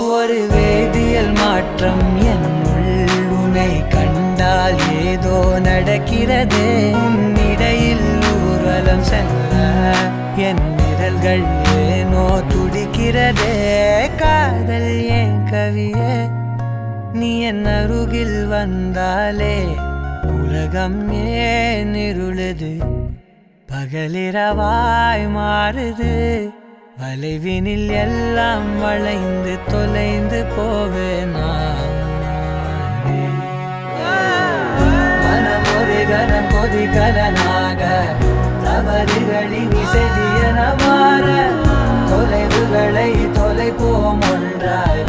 ஒரு வேதியியல் மாற்றம் என்னுள் உன்னை கண்டால் ஏதோ நடக்கிறது. இடையில் ஊர்வலம் செல்ல என் விரல்கள் ஏனோ துடிக்கிறதே. காதல் ஏன் கவியே, நீ என் அருகில் வந்தாலே உலகம் ஏன் இருளுது, பகலிரவாய் மாறுது. வளைவினில் எல்லாம் வளைந்து தொலைந்து போவேனா. மனம் ஒரு கணம் கொதிகலனாக தவறுகளின் இசையன மாற தொலைவுகளை தொலைப்போம் ஒன்றாய்.